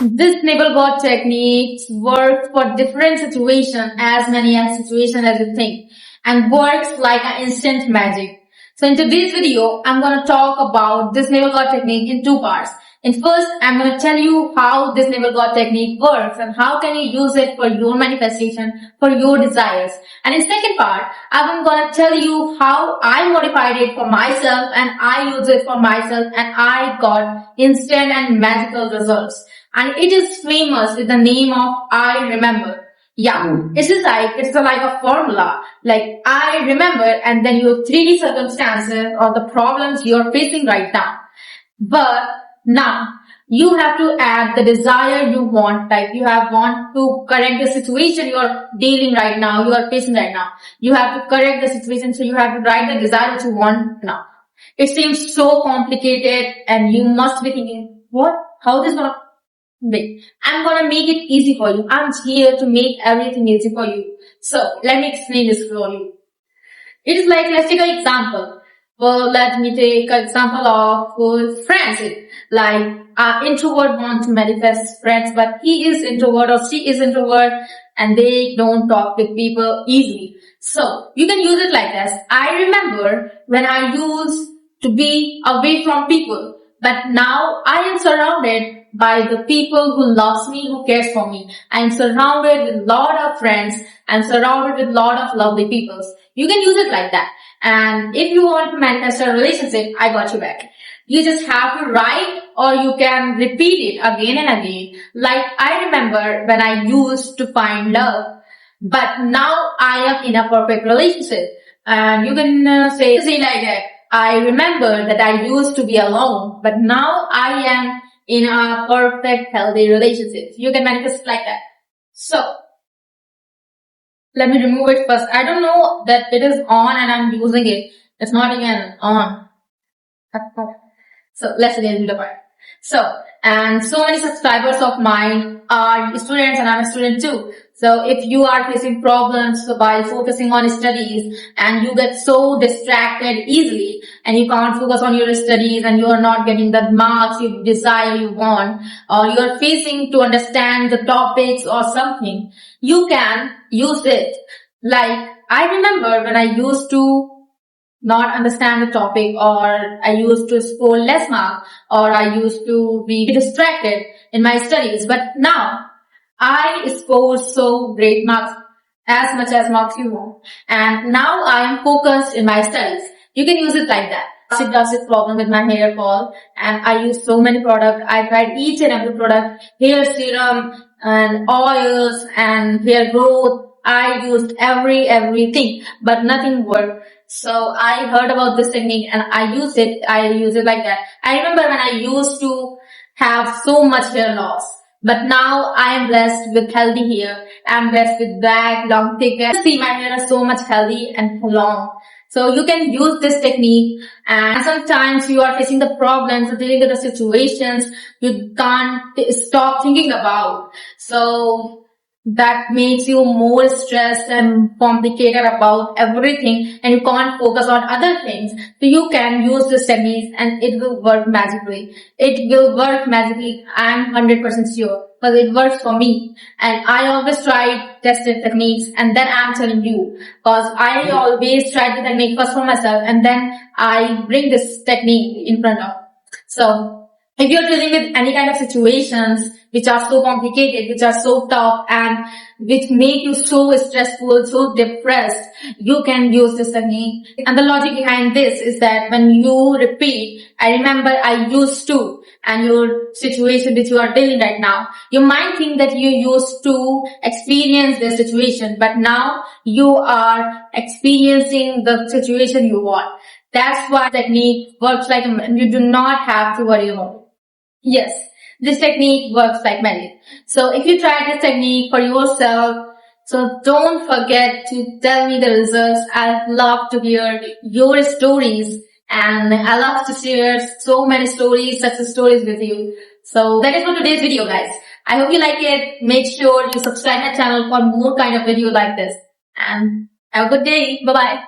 This naval guard technique works for different situations, as many as situations as you think, and works like an instant magic. So in today's video, I'm going to talk about this naval guard technique in two parts. In first, I'm going to tell you how this naval guard technique works and how can you use it for your manifestation, for your desires. And in second part, I'm going to tell you how I modified it for myself and I use it for myself and I got instant and magical results. And it is famous with the name of I Remember. Yeah, it's like a formula. Like I remember and then your 3D circumstances or the problems you're facing right now. But now you have to add the desire you want. Like you want to correct the situation you're dealing right now, you are facing right now. You have to correct the situation, so you have to write the desire that you want now. It seems so complicated and you must be thinking, what? How this gonna Wait, I'm gonna make it easy for you. I'm here to make everything easy for you. So, let me explain this for you. It is like, let's take an example. Well, let me take an example of friends. Like, an introvert wants to manifest friends, but he is introvert or she is introvert and they don't talk with people easily. So, you can use it like this. I remember when I used to be away from people, but now I am surrounded by the people who loves me, who cares for me. I am surrounded with a lot of friends. I'm surrounded with a lot of lovely people. You can use it like that. And if you want to manifest a relationship, I got you back. You just have to write or you can repeat it again and again. Like I remember when I used to find love, but now I am in a perfect relationship. And you can say like that. I remember that I used to be alone, but now I am in a perfect, healthy relationship. You can manifest like that. So, let me remove it first. I don't know that it is on and I'm using it. It's not even on. So, let's get into the part. So many subscribers of mine are students and I'm a student too. So if you are facing problems by focusing on studies and you get so distracted easily and you can't focus on your studies and you are not getting the marks you desire you want, or you are facing to understand the topics or something, you can use it. Like I remember when I used to not understand the topic, or I used to score less marks, or I used to be distracted in my studies. But now I score so great marks, as much as marks you want. And now I am focused in my studies. You can use it like that. It does this problem with my hair fall, and I use so many products. I tried each and every product, hair serum and oils and hair growth. I used everything, but nothing worked. So I heard about this technique and I use it like that. I remember when I used to have so much hair loss, but now I am blessed with healthy hair. I'm blessed with black, long, thick hair. See, my hair is so much healthy and long. So you can use this technique, and sometimes you are facing the problems or dealing with the situations you can't stop thinking about. So that makes you more stressed and complicated about everything and you can't focus on other things. So you can use this technique and it will work magically. It will work magically. I'm 100% sure because it works for me. And I always try tested techniques and then I'm telling you, because I always try the technique first for myself and then I bring this technique in front of. So if you're dealing with any kind of situations which are so complicated, which are so tough and which make you so stressful, so depressed, you can use this technique. And the logic behind this is that when you repeat, I remember I used to, and your situation which you are dealing right now, you might think that you used to experience the situation, but now you are experiencing the situation you want. That's why technique works like you do not have to worry about it. Yes, this technique works like magic. So if you try this technique for yourself, so don't forget to tell me the results. I'd love to hear your stories and I love to share so many stories, success stories with you. So that is for today's video, guys. I hope you like it. Make sure you subscribe my channel for more kind of video like this. And have a good day. Bye-bye.